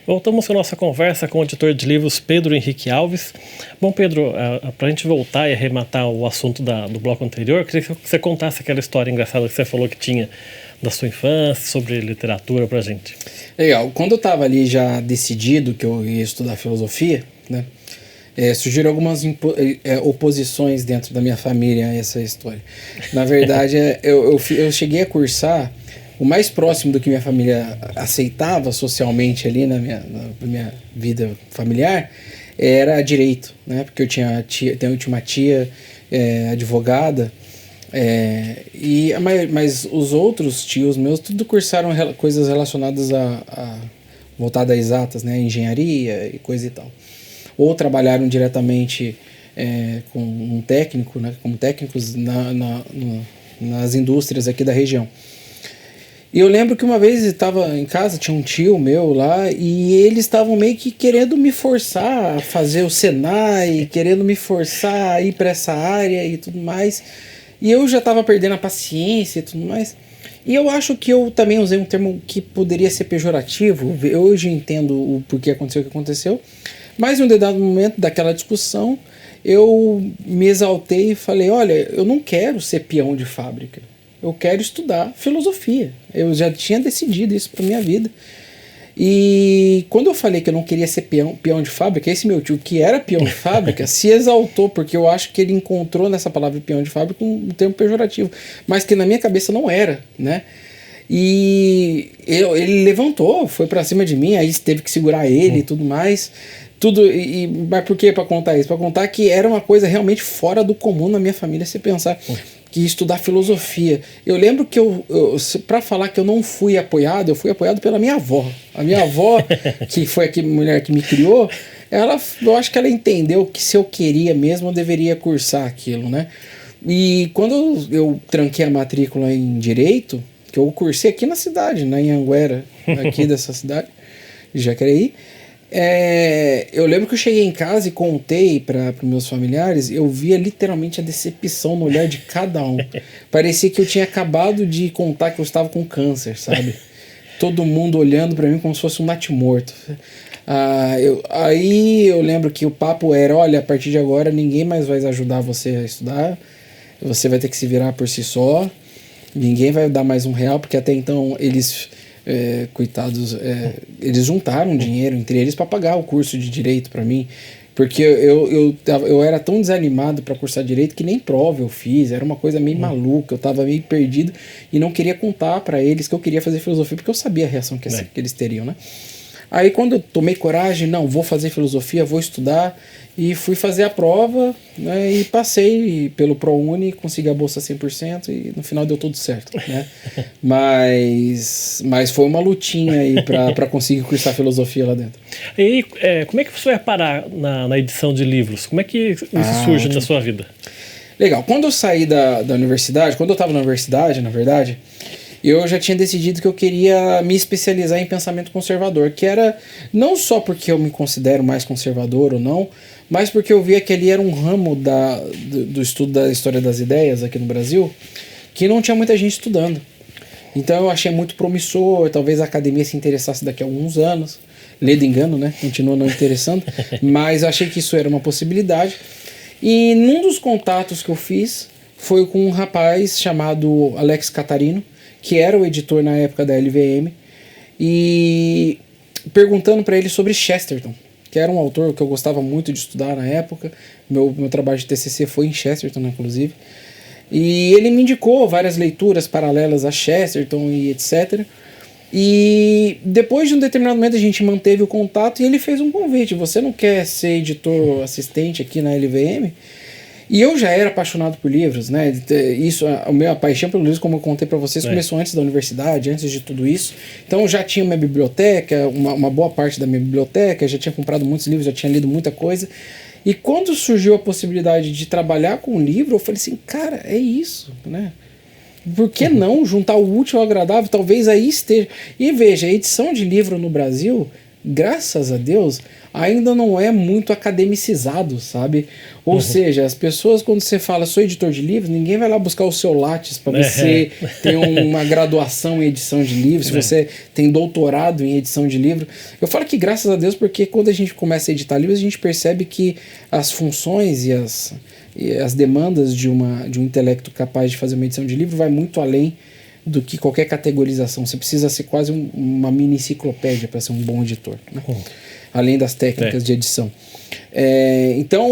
Voltamos com a nossa conversa com o editor de livros Pedro Henrique Alves. Bom, Pedro, para a gente voltar e arrematar o assunto do bloco anterior, eu queria que você contasse aquela história engraçada que você falou que tinha da sua infância, sobre literatura pra gente. Legal. Quando eu estava ali já decidido que eu ia estudar filosofia, né, surgiram algumas oposições dentro da minha família a essa história. Na verdade, eu cheguei a cursar o mais próximo do que minha família aceitava socialmente ali na minha vida familiar era direito, né? Porque eu tinha uma tia advogada, mas os outros tios meus tudo cursaram coisas relacionadas a voltadas a exatas, né? Engenharia e coisa e tal. Ou trabalharam diretamente com um técnico, né? Como técnicos nas indústrias aqui da região. E eu lembro que uma vez eu estava em casa, tinha um tio meu lá, e eles estavam meio que querendo me forçar a fazer o Senai, querendo me forçar a ir para essa área e tudo mais. E eu já estava perdendo a paciência e tudo mais. E eu acho que eu também usei um termo que poderia ser pejorativo. Eu hoje entendo o porquê aconteceu o que aconteceu. Mas em um dado momento daquela discussão, eu me exaltei e falei, olha, eu não quero ser peão de fábrica. Eu quero estudar filosofia. Eu já tinha decidido isso para minha vida. E quando eu falei que eu não queria ser peão de fábrica, esse meu tio, que era peão de fábrica, se exaltou, porque eu acho que ele encontrou nessa palavra peão de fábrica um termo pejorativo, mas que na minha cabeça não era, né? E ele levantou, foi para cima de mim, aí teve que segurar ele e tudo mais. Mas por que para contar isso? Para contar que era uma coisa realmente fora do comum na minha família, se pensar que estudar filosofia. Eu lembro que para falar que eu não fui apoiado, eu fui apoiado pela minha avó. A minha avó, que foi a mulher que me criou, eu acho que ela entendeu que se eu queria mesmo, eu deveria cursar aquilo, né? E quando eu tranquei a matrícula em Direito, que eu cursei aqui na cidade, na Anhanguera, aqui dessa cidade, de Jacareí, eu lembro que eu cheguei em casa e contei para meus familiares, eu via literalmente a decepção no olhar de cada um. Parecia que eu tinha acabado de contar que eu estava com câncer, sabe? Todo mundo olhando para mim como se fosse um natimorto. Aí eu lembro que o papo era, olha, a partir de agora ninguém mais vai ajudar você a estudar, você vai ter que se virar por si só, ninguém vai dar mais R$1, porque até então eles... coitados, eles juntaram dinheiro entre eles para pagar o curso de direito para mim, porque eu era tão desanimado para cursar direito que nem prova eu fiz, era uma coisa meio maluca, eu tava meio perdido e não queria contar para eles que eu queria fazer filosofia, porque eu sabia a reação que eles teriam, né? Aí quando eu tomei coragem, não, vou fazer filosofia, vou estudar, e fui fazer a prova, né, e passei pelo ProUni, consegui a bolsa 100% e no final deu tudo certo, né? Mas foi uma lutinha aí para conseguir cursar filosofia lá dentro. E como é que você vai parar na edição de livros? Como é que isso surge na sua vida? Legal, quando eu saí da universidade, quando eu estava na universidade, na verdade, eu já tinha decidido que eu queria me especializar em pensamento conservador, que era não só porque eu me considero mais conservador ou não, mas porque eu via que ali era um ramo do estudo da história das ideias aqui no Brasil, que não tinha muita gente estudando. Então eu achei muito promissor, talvez a academia se interessasse daqui a alguns anos, ledo engano, né? Continua não interessando, mas eu achei que isso era uma possibilidade. E num dos contatos que eu fiz foi com um rapaz chamado Alex Catarino, que era o editor na época da LVM, e perguntando para ele sobre Chesterton, que era um autor que eu gostava muito de estudar na época. Meu trabalho de TCC foi em Chesterton, inclusive. E ele me indicou várias leituras paralelas a Chesterton e etc. E depois de um determinado momento a gente manteve o contato e ele fez um convite. Você não quer ser editor assistente aqui na LVM? E eu já era apaixonado por livros, né? A minha paixão pelos livros, como eu contei para vocês, começou antes da universidade, antes de tudo isso. Então eu já tinha minha biblioteca, uma boa parte da minha biblioteca, já tinha comprado muitos livros, já tinha lido muita coisa. E quando surgiu a possibilidade de trabalhar com livro, eu falei assim, cara, é isso, né? Por que não juntar o útil ao agradável? Talvez aí esteja. E veja, a edição de livro no Brasil graças a Deus, ainda não é muito academicizado, sabe? Ou seja, as pessoas, quando você fala sou editor de livros, ninguém vai lá buscar o seu Lattes para você ter uma graduação em edição de livros, se você tem doutorado em edição de livro. Eu falo que graças a Deus, porque quando a gente começa a editar livros, a gente percebe que as funções e as demandas de um intelecto capaz de fazer uma edição de livro vai muito além do que qualquer categorização. Você precisa ser quase uma mini enciclopédia para ser um bom editor, né? Além das técnicas de edição. Então,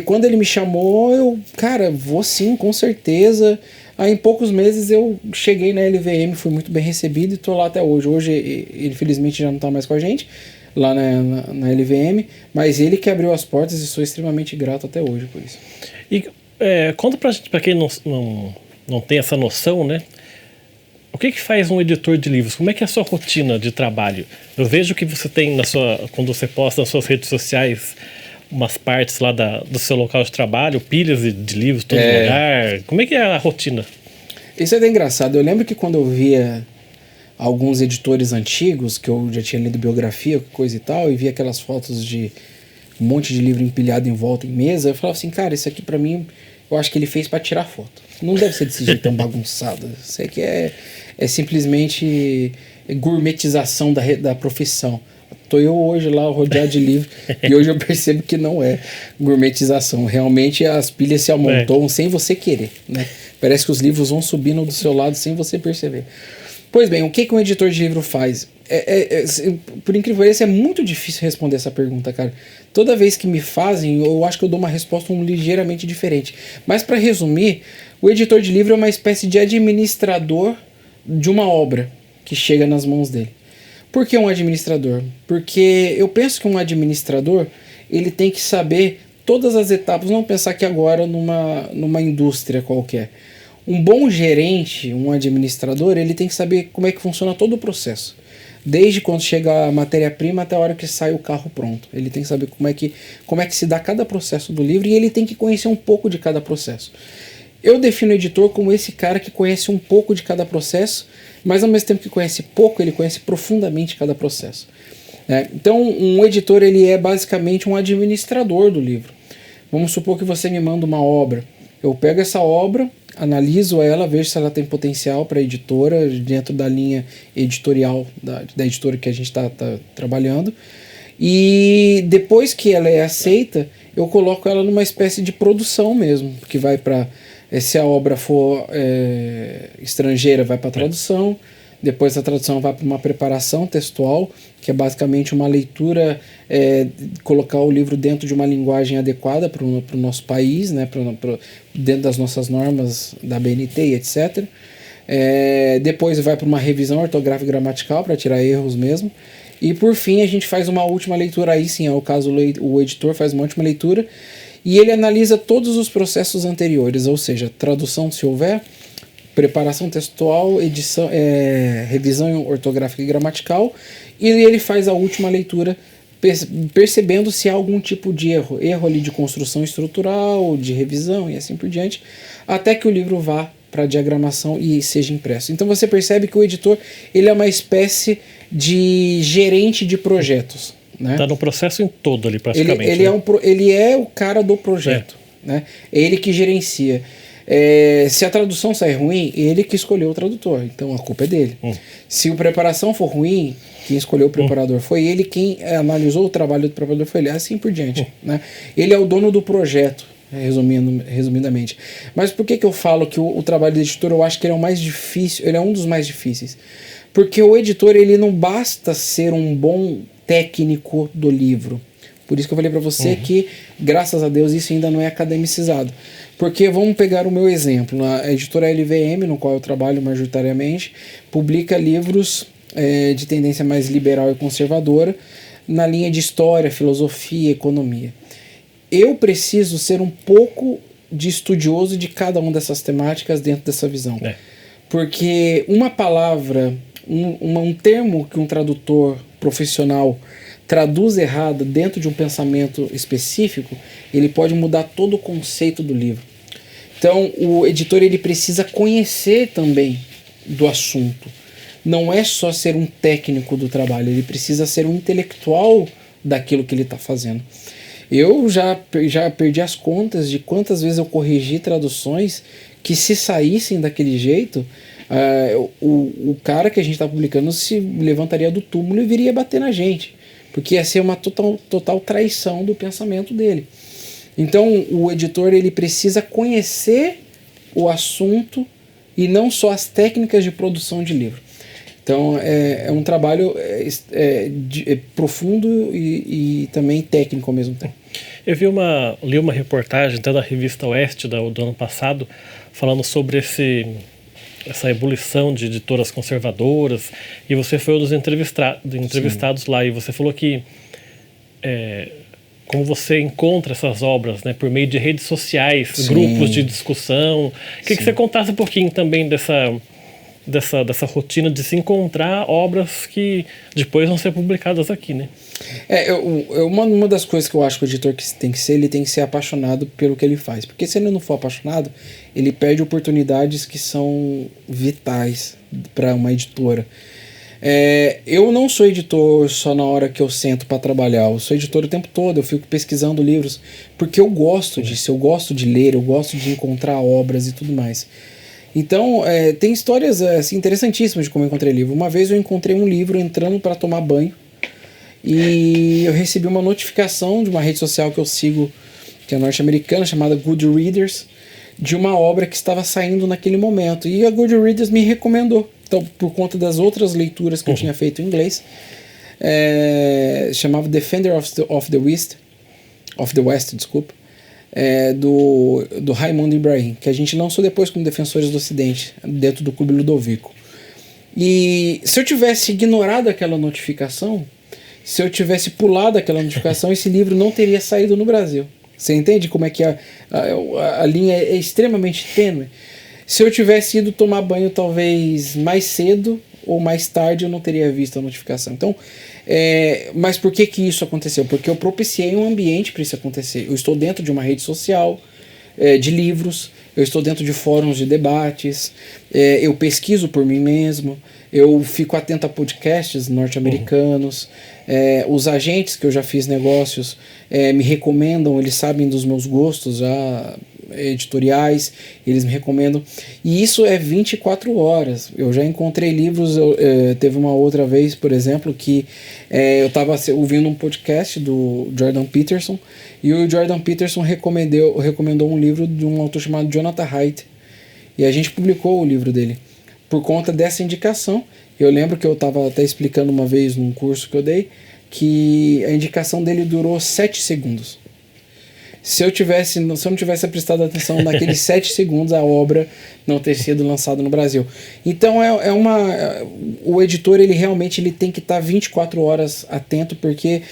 quando ele me chamou, eu, cara, vou sim, com certeza. Aí em poucos meses eu cheguei na LVM, fui muito bem recebido e estou lá até hoje. Hoje ele felizmente já não está mais com a gente, lá na LVM, mas ele que abriu as portas e sou extremamente grato até hoje por isso. E conta pra gente, pra quem não tem essa noção, né? O que faz um editor de livros? Como é que é a sua rotina de trabalho? Eu vejo que você tem quando você posta nas suas redes sociais umas partes lá do seu local de trabalho, pilhas de livros todo lugar. Como é que é a rotina? Isso é bem engraçado. Eu lembro que quando eu via alguns editores antigos, que eu já tinha lido biografia, coisa e tal, e via aquelas fotos de um monte de livro empilhado em volta em mesa, eu falava assim, cara, isso aqui pra mim, eu acho que ele fez pra tirar foto. Não deve ser desse jeito tão bagunçado. Isso aqui é simplesmente gourmetização da profissão. Tô eu hoje lá rodeado de livro e hoje eu percebo que não é gourmetização. Realmente as pilhas se amontoam sem você querer, né? Parece que os livros vão subindo do seu lado sem você perceber. Pois bem, o que um editor de livro faz? Por incrível que pareça, é muito difícil responder essa pergunta, cara. Toda vez que me fazem, eu acho que eu dou uma resposta ligeiramente diferente. Mas para resumir, o editor de livro é uma espécie de administrador de uma obra que chega nas mãos dele. Por que um administrador? Porque eu penso que um administrador ele tem que saber todas as etapas, não pensar que agora numa indústria qualquer. Um bom gerente, um administrador, ele tem que saber como é que funciona todo o processo. Desde quando chega a matéria-prima até a hora que sai o carro pronto. Ele tem que saber como é que se dá cada processo do livro e ele tem que conhecer um pouco de cada processo. Eu defino o editor como esse cara que conhece um pouco de cada processo, mas ao mesmo tempo que conhece pouco, ele conhece profundamente cada processo. Então, um editor ele é basicamente um administrador do livro. Vamos supor que você me manda uma obra. Eu pego essa obra, analiso ela, vejo se ela tem potencial para a editora, dentro da linha editorial da editora que a gente está trabalhando. E depois que ela é aceita, eu coloco ela numa espécie de produção mesmo, que vai para... Se a obra for estrangeira, vai para a tradução. Depois a tradução vai para uma preparação textual, que é basicamente uma leitura, colocar o livro dentro de uma linguagem adequada para o nosso país, né, dentro das nossas normas da BNT e etc. Depois vai para uma revisão ortográfica e gramatical para tirar erros mesmo. E por fim a gente faz uma última leitura, aí sim, é o caso o editor faz uma última leitura e ele analisa todos os processos anteriores, ou seja, tradução se houver, preparação textual, edição, revisão ortográfica e gramatical, e ele faz a última leitura percebendo se há algum tipo de erro ali de construção estrutural, de revisão e assim por diante, até que o livro vá para diagramação e seja impresso. Então você percebe que o editor ele é uma espécie de gerente de projetos. Está no processo em todo ali praticamente. Ele é o cara do projeto. Né? É ele que gerencia. Se a tradução sair ruim, ele que escolheu o tradutor, então a culpa é dele. Se a preparação for ruim, quem escolheu o preparador foi ele, quem analisou o trabalho do preparador foi ele, assim por diante. Né? Ele é o dono do projeto, resumidamente. Mas por que eu falo que o trabalho do editor, eu acho que ele é o mais difícil, ele é um dos mais difíceis? Porque o editor, ele não basta ser um bom técnico do livro. Por isso que eu falei para você que, graças a Deus, isso ainda não é academicizado. Porque, vamos pegar o meu exemplo, a editora LVM, no qual eu trabalho majoritariamente, publica livros de tendência mais liberal e conservadora, na linha de história, filosofia, economia. Eu preciso ser um pouco de estudioso de cada uma dessas temáticas dentro dessa visão. Porque uma palavra, um termo que um tradutor profissional traduz errado dentro de um pensamento específico, ele pode mudar todo o conceito do livro. Então, o editor ele precisa conhecer também do assunto. não é só ser um técnico do trabalho, ele precisa ser um intelectual daquilo que ele está fazendo. Eu já perdi as contas de quantas vezes eu corrigi traduções que, se saíssem daquele jeito, o cara que a gente está publicando se levantaria do túmulo e viria bater na gente, porque ia ser uma total traição do pensamento dele. Então o editor, ele precisa conhecer o assunto e não só as técnicas de produção de livro. Então é um trabalho profundo e também técnico ao mesmo tempo. Eu li uma reportagem até da revista Oeste do ano passado, falando sobre essa ebulição de editoras conservadoras, e você foi um dos entrevistados lá, e você falou que como você encontra essas obras, né, por meio de redes sociais, sim, grupos de discussão. Queria que você contasse um pouquinho também dessa rotina de se encontrar obras que depois vão ser publicadas aqui, né? Uma das coisas que eu acho que o editor ele tem que ser apaixonado pelo que ele faz. Porque se ele não for apaixonado, ele perde oportunidades que são vitais para uma editora. Eu não sou editor só na hora que eu sento para trabalhar, eu sou editor o tempo todo, eu fico pesquisando livros, porque eu gosto disso, eu gosto de ler, eu gosto de encontrar obras e tudo mais. Então, tem histórias assim, interessantíssimas de como eu encontrei livro. Uma vez eu encontrei um livro entrando para tomar banho, e eu recebi uma notificação de uma rede social que eu sigo, que é norte-americana, chamada Goodreaders, de uma obra que estava saindo naquele momento, e a Goodreaders me recomendou. Então, por conta das outras leituras que eu tinha feito em inglês, chamava Defender of the West, desculpa, do Raymond Ibrahim, que a gente lançou depois como Defensores do Ocidente, dentro do Clube Ludovico. E se eu tivesse ignorado aquela notificação, se eu tivesse pulado aquela notificação, esse livro não teria saído no Brasil. Você entende como é que a linha é extremamente tênue? Se eu tivesse ido tomar banho talvez mais cedo ou mais tarde, eu não teria visto a notificação. Então, mas por que isso aconteceu? Porque eu propiciei um ambiente para isso acontecer. Eu estou dentro de uma rede social de livros, eu estou dentro de fóruns de debates, eu pesquiso por mim mesmo, eu fico atento a podcasts norte-americanos, os agentes que eu já fiz negócios me recomendam, eles sabem dos meus gostos editoriais, eles me recomendam, e isso é 24 horas. Eu já encontrei livros, teve uma outra vez, por exemplo, que eu estava ouvindo um podcast do Jordan Peterson, e o Jordan Peterson recomendou um livro de um autor chamado Jonathan Haidt, e a gente publicou o livro dele por conta dessa indicação. Eu lembro que eu estava até explicando uma vez num curso que eu dei, que a indicação dele durou 7 segundos. Se eu não tivesse prestado atenção naqueles 7 segundos, a obra não ter sido lançada no Brasil. Então o editor, ele realmente tem que estar 24 horas atento, porque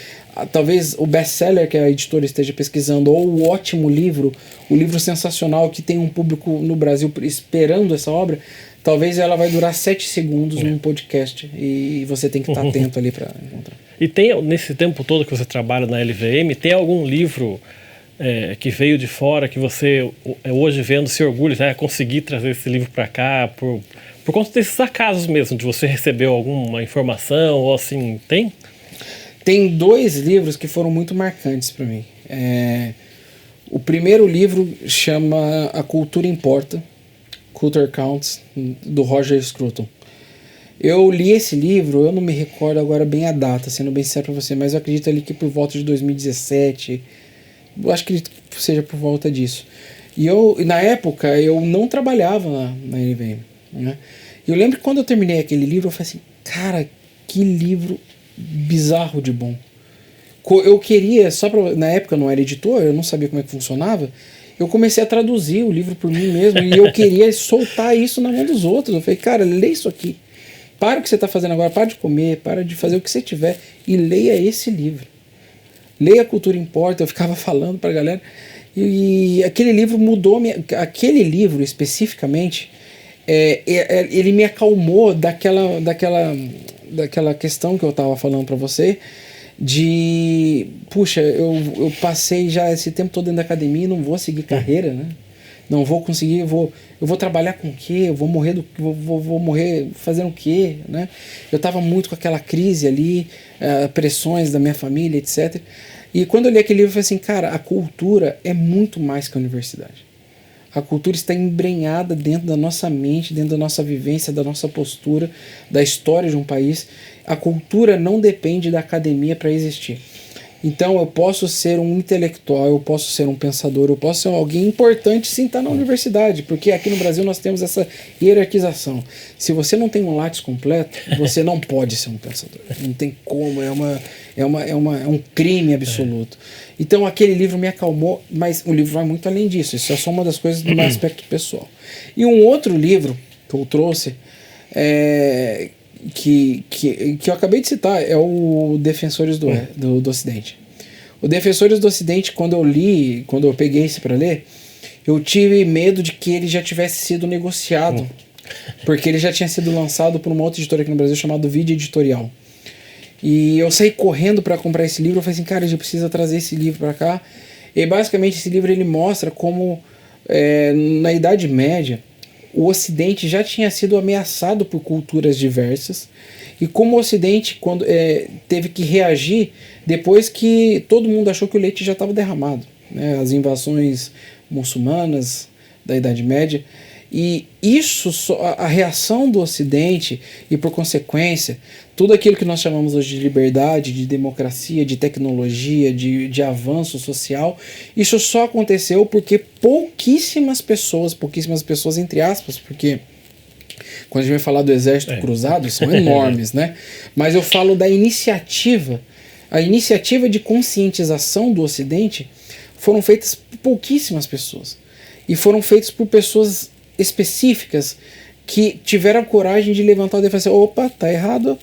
talvez o best-seller que a editora esteja pesquisando, ou o ótimo livro, o livro sensacional que tem um público no Brasil esperando essa obra, talvez ela vai durar 7 segundos num podcast, e você tem que estar atento ali para encontrar. E nesse tempo todo que você trabalha na LVM, tem algum livro que veio de fora, que você hoje vendo se orgulha, conseguir trazer esse livro para cá, por conta desses acasos mesmo, de você receber alguma informação, ou assim, tem? Tem 2 livros que foram muito marcantes para mim. O primeiro livro chama A Cultura Importa, Culture Counts, do Roger Scruton. Eu li esse livro, eu não me recordo agora bem a data, sendo bem sincero para você, mas eu acredito ali que por volta de 2017, eu acho que seja por volta disso. E na época, eu não trabalhava na LVM, né? E eu lembro que quando eu terminei aquele livro, eu falei assim, cara, que livro bizarro de bom. Eu queria, na época eu não era editor, eu não sabia como é que funcionava, eu comecei a traduzir o livro por mim mesmo, e eu queria soltar isso na mão dos outros. Eu falei, cara, lê isso aqui. Para o que você está fazendo agora, para de comer, para de fazer o que você tiver e leia esse livro. Leia A Cultura Importa. Eu ficava falando para a galera, e aquele livro mudou aquele livro especificamente, ele me acalmou daquela questão que eu estava falando para você, puxa, eu passei já esse tempo todo dentro da academia e não vou seguir carreira, né? não vou conseguir, eu vou trabalhar com o quê? Eu vou morrer vou morrer fazendo o quê, né? Eu estava muito com aquela crise ali, pressões da minha família, etc. E quando eu li aquele livro, eu falei assim, cara, a cultura é muito mais que a universidade. A cultura está embrenhada dentro da nossa mente, dentro da nossa vivência, da nossa postura, da história de um país. A cultura não depende da academia para existir. Então eu posso ser um intelectual, eu posso ser um pensador, eu posso ser alguém importante sem estar na universidade, porque aqui no Brasil nós temos essa hierarquização. Se você não tem um Lattes completo, você não pode ser um pensador. Não tem como, é um crime absoluto. Então aquele livro me acalmou, mas o livro vai muito além disso. Isso é só uma das coisas do meu aspecto pessoal. E um outro livro que eu trouxe, que eu acabei de citar, é o Defensores do Ocidente. O Defensores do Ocidente, quando eu peguei esse para ler, eu tive medo de que ele já tivesse sido negociado, porque ele já tinha sido lançado por uma outra editora aqui no Brasil chamada Vida Editorial. E eu saí correndo para comprar esse livro. Eu falei assim, cara, a gente precisa trazer esse livro para cá. E basicamente esse livro ele mostra como na Idade Média o Ocidente já tinha sido ameaçado por culturas diversas e como o Ocidente teve que reagir depois que todo mundo achou que o leite já estava derramado, né? As invasões muçulmanas da Idade Média. E isso, a reação do Ocidente e, por consequência, tudo aquilo que nós chamamos hoje de liberdade, de democracia, de tecnologia, de avanço social, isso só aconteceu porque pouquíssimas pessoas entre aspas, porque quando a gente vai falar do exército cruzado, são enormes, né? Mas eu falo da iniciativa. A iniciativa de conscientização do Ocidente foram feitas por pouquíssimas pessoas. E foram feitas por pessoas específicas que tiveram a coragem de levantar o dedo e falar assim, opa, tá errado,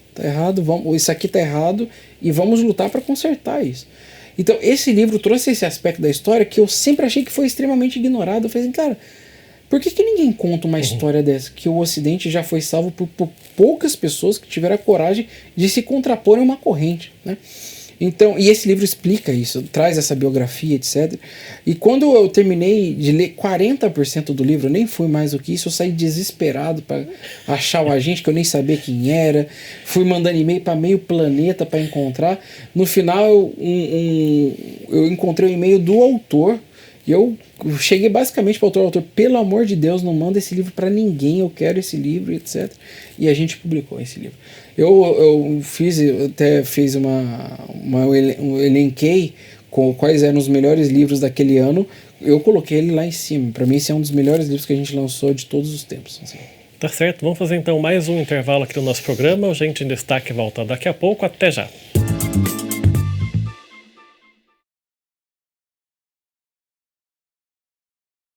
isso aqui tá errado e vamos lutar para consertar isso. Então esse livro trouxe esse aspecto da história que eu sempre achei que foi extremamente ignorado. Eu falei assim, cara, por que ninguém conta uma história dessa? Que o Ocidente já foi salvo por poucas pessoas que tiveram a coragem de se contrapor a uma corrente, né? Então, e esse livro explica isso, traz essa biografia, etc. E quando eu terminei de ler 40% do livro, nem fui mais do que isso, eu saí desesperado para achar o agente, que eu nem sabia quem era, fui mandando e-mail para meio planeta para encontrar. No final, eu encontrei o e-mail do autor, e eu cheguei basicamente para o autor, pelo amor de Deus, não manda esse livro para ninguém, eu quero esse livro, etc. E a gente publicou esse livro. Eu até fiz um elenquei com quais eram os melhores livros daquele ano. Eu coloquei ele lá em cima. Para mim, esse é um dos melhores livros que a gente lançou de todos os tempos. Assim. Tá certo. Vamos fazer então mais um intervalo aqui no nosso programa. O Gente em Destaque volta daqui a pouco. Até já.